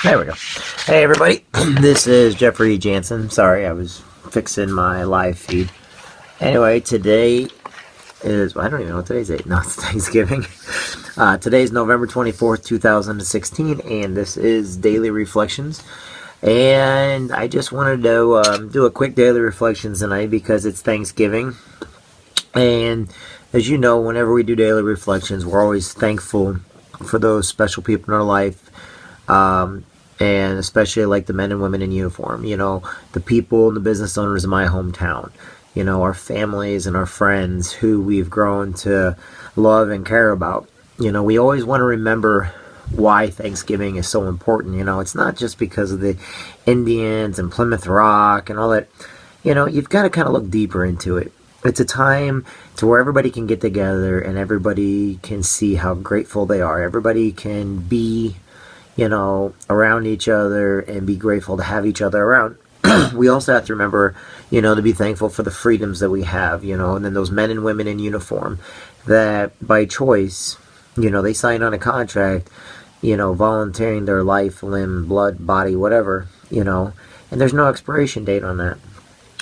There we go. Hey, everybody. This is Jeffrey Jansen. Sorry, I was fixing my live feed. Anyway, today is, I don't even know what today's date. No, it's Thanksgiving. Today's November 24th, 2016, and this is Daily Reflections. And I just wanted to do a quick daily reflections tonight because it's Thanksgiving. And as you know, whenever we do daily reflections, we're always thankful for those special people in our life. And especially like the men and women in uniform, the people and the business owners in my hometown, our families and our friends who we've grown to love and care about. We always want to remember why Thanksgiving is so important. It's not just because of the Indians and Plymouth Rock and all that. You've got to kind of look deeper into it. It's a time to where everybody can get together and everybody can see how grateful they are. Everybody can be around each other and be grateful to have each other around. We also have to remember, to be thankful for the freedoms that we have, and then those men and women in uniform that by choice, they sign on a contract, volunteering their life, limb, blood, body, whatever, and there's no expiration date on that.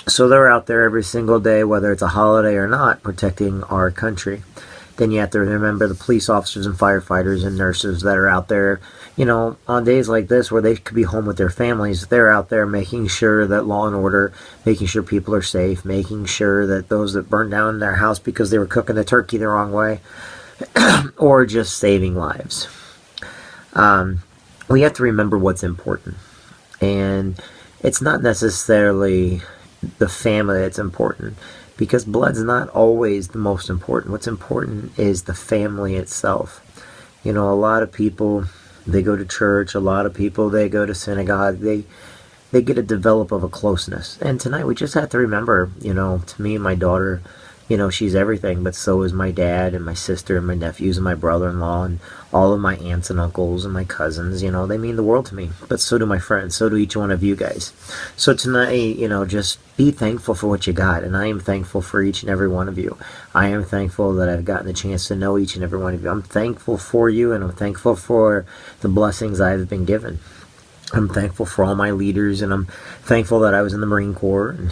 So they're out there every single day, whether it's a holiday or not, protecting our country. Then you have to remember the police officers and firefighters and nurses that are out there, on days like this where they could be home with their families. They're out there making sure that law and order, making sure people are safe, making sure that those that burned down their house because they were cooking the turkey the wrong way, or just saving lives. We have to remember what's important. And it's not necessarily the family that's important, because blood's not always the most important. What's important is the family itself. A lot of people, they go to church. A lot of people, they go to synagogue. They get a develop of a closeness. And tonight we just have to remember, to me, my daughter, she's everything, but so is my dad and my sister and my nephews and my brother-in-law and all of my aunts and uncles and my cousins. They mean the world to me, but so do my friends. So do each one of you guys. So tonight, just be thankful for what you got. And I am thankful for each and every one of you. I am thankful that I've gotten the chance to know each and every one of you. I'm thankful for you, and I'm thankful for the blessings I've been given. I'm thankful for all my leaders, and I'm thankful that I was in the Marine Corps, and,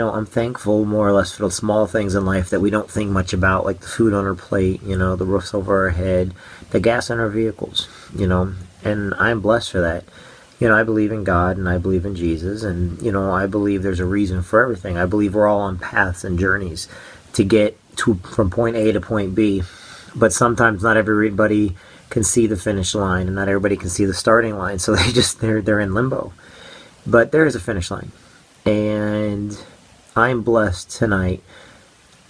I'm thankful more or less for the small things in life that we don't think much about, like the food on our plate, the roofs over our head, the gas in our vehicles, and I'm blessed for that. I believe in God, and I believe in Jesus, and, I believe there's a reason for everything. I believe we're all on paths and journeys to get from point A to point B, but sometimes not everybody can see the finish line, and not everybody can see the starting line, so they're in limbo. But there is a finish line. And I'm blessed tonight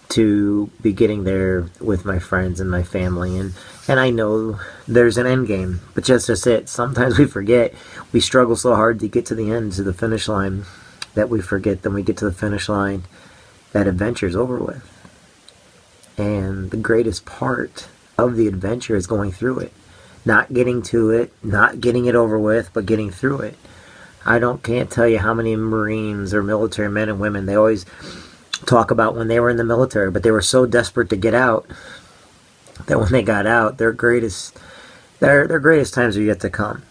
to be getting there with my friends and my family. And I know there's an end game, but just it. Sometimes we forget. We struggle so hard to get to the end, to the finish line, that we forget. Then we get to the finish line, that adventure's over with. And the greatest part of the adventure is going through it. Not getting to it, not getting it over with, but getting through it. Can't tell you how many Marines or military men and women, they always talk about when they were in the military, but they were so desperate to get out that when they got out, their greatest times are yet to come.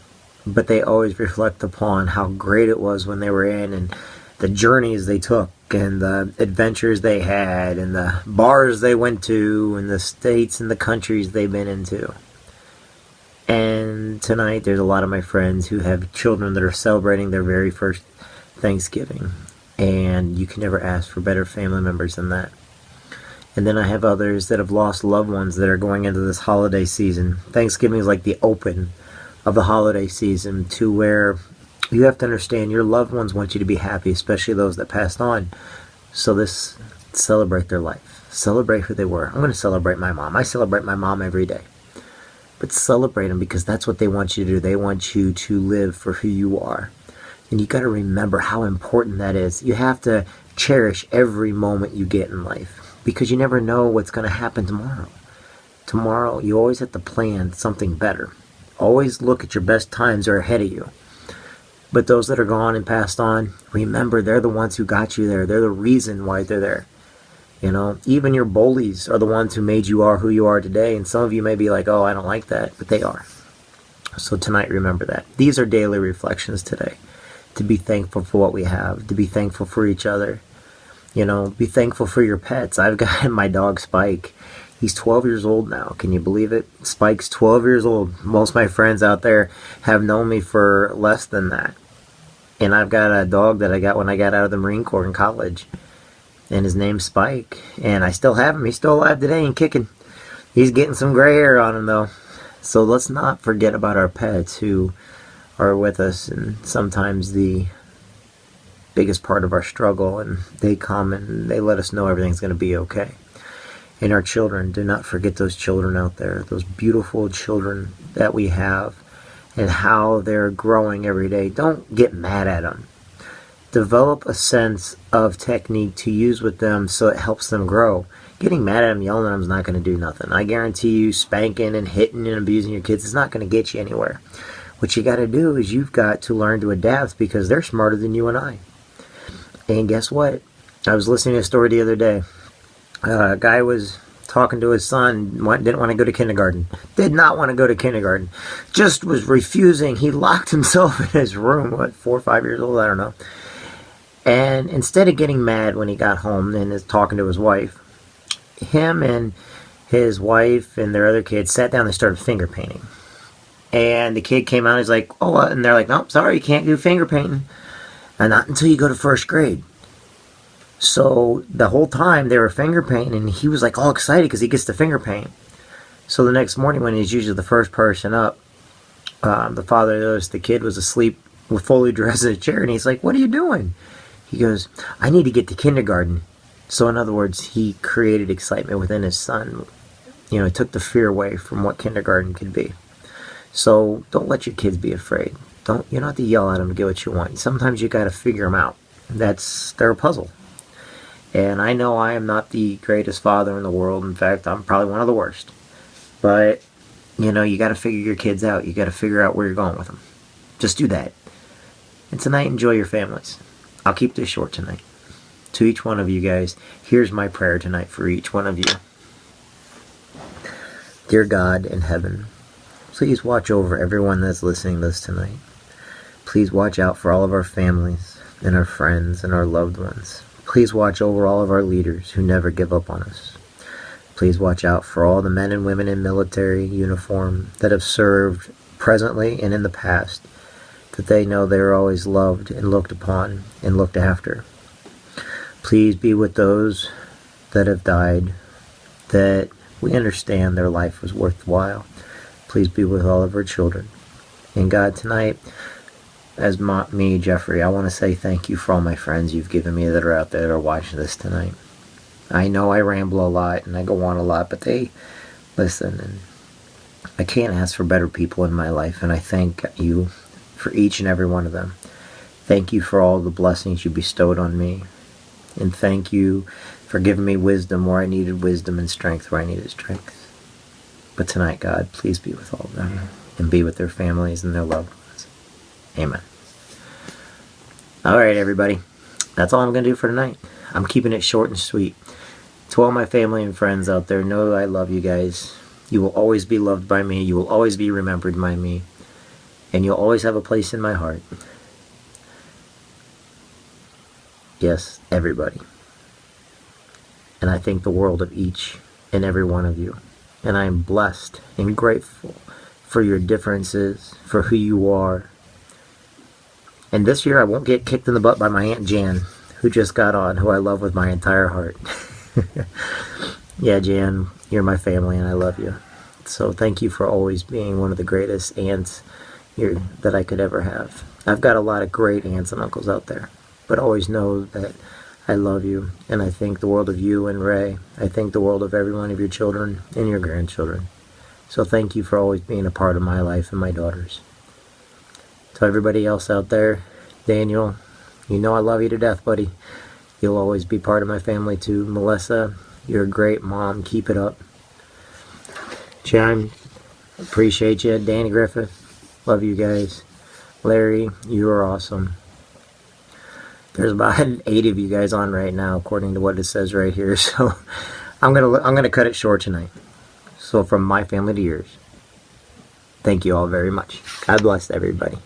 But they always reflect upon how great it was when they were in, and the journeys they took, and the adventures they had, and the bars they went to, and the states and the countries they've been into. And tonight, there's a lot of my friends who have children that are celebrating their very first Thanksgiving. And you can never ask for better family members than that. And then I have others that have lost loved ones that are going into this holiday season. Thanksgiving is like the open of the holiday season, to where you have to understand your loved ones want you to be happy, especially those that passed on. So celebrate their life. Celebrate who they were. I'm going to celebrate my mom. I celebrate my mom every day. But celebrate them, because that's what they want you to do. They want you to live for who you are. And you got to remember how important that is. You have to cherish every moment you get in life, because you never know what's going to happen tomorrow. Tomorrow, you always have to plan something better. Always look at your best times are ahead of you. But those that are gone and passed on, remember, they're the ones who got you there. They're the reason why they're there. Even your bullies are the ones who made you are who you are today. And some of you may be like, oh, I don't like that, but they are. So tonight, remember that. These are daily reflections today. To be thankful for what we have. To be thankful for each other. You know, be thankful for your pets. I've got my dog Spike. He's 12 years old now. Can you believe it? Spike's 12 years old. Most of my friends out there have known me for less than that. And I've got a dog that I got when I got out of the Marine Corps in college. And his name's Spike. And I still have him. He's still alive today and kicking. He's getting some gray hair on him though. So let's not forget about our pets who are with us, and sometimes the biggest part of our struggle, and they come and they let us know everything's going to be okay. And our children, do not forget those children out there, those beautiful children that we have, and how they're growing every day. Don't get mad at them. Develop a sense of technique to use with them so it helps them grow. Getting mad at them, yelling at them is not going to do nothing. I guarantee you, spanking and hitting and abusing your kids is not going to get you anywhere. What you got to do is you've got to learn to adapt, because they're smarter than you and I. And guess what? I was listening to a story the other day. A guy was talking to his son, didn't want to go to kindergarten. Did not want to go to kindergarten. Just was refusing. He locked himself in his room, 4 or 5 years old, I don't know. And instead of getting mad when he got home and is talking to his wife, him and his wife and their other kids sat down and started finger painting. And the kid came out, he's like, oh, and they're like, nope, sorry, you can't do finger painting. And not until you go to first grade. So the whole time they were finger painting, and he was like all excited because he gets to finger paint. So the next morning, when he's usually the first person up, the father noticed the kid was asleep, fully dressed in a chair, and he's like, what are you doing? He goes, I need to get to kindergarten. So in other words, he created excitement within his son. You know, he took the fear away from what kindergarten could be. So don't let your kids be afraid. You don't have to yell at them to get what you want. Sometimes you got to figure them out. They're a puzzle. And I know I am not the greatest father in the world. In fact, I'm probably one of the worst. But, you know, you got to figure your kids out. You got to figure out where you're going with them. Just do that. And tonight, enjoy your families. I'll keep this short tonight. To each one of you guys, here's my prayer tonight for each one of you. Dear God in heaven, please watch over everyone that's listening to this tonight. Please watch out for all of our families and our friends and our loved ones. Please watch over all of our leaders who never give up on us. Please watch out for all the men and women in military uniform that have served presently and in the past, that they know they are always loved and looked upon and looked after. Please be with those that have died, that we understand their life was worthwhile. Please be with all of our children. And God, tonight, as me, Jeffrey, I want to say thank you for all my friends you've given me that are out there that are watching this tonight. I know I ramble a lot and I go on a lot, but they listen, and I can't ask for better people in my life, and I thank you for each and every one of them. Thank you for all the blessings you bestowed on me, and thank you for giving me wisdom where I needed wisdom and strength where I needed strength. But tonight, God, please be with all of them and be with their families and their loved ones. Amen. All right, everybody. That's all I'm going to do for tonight. I'm keeping it short and sweet. To all my family and friends out there, know that I love you guys. You will always be loved by me. You will always be remembered by me. And you'll always have a place in my heart. Yes, everybody. And I think the world of each and every one of you. And I am blessed and grateful for your differences, for who you are. And this year I won't get kicked in the butt by my Aunt Jan, who just got on, who I love with my entire heart. Yeah, Jan, you're my family and I love you. So thank you for always being one of the greatest aunts here that I could ever have. I've got a lot of great aunts and uncles out there, but always know that I love you, and I think the world of you and Ray. I think the world of every one of your children and your grandchildren. So thank you for always being a part of my life and my daughter's. To everybody else out there, Daniel, you know I love you to death, buddy. You'll always be part of my family too. Melissa, you're a great mom. Keep it up. Chime, appreciate you. Danny Griffith, love you guys. Larry, you are awesome. There's about 8 of you guys on right now, according to what it says right here. So I'm gonna cut it short tonight. So from my family to yours. Thank you all very much. God bless everybody.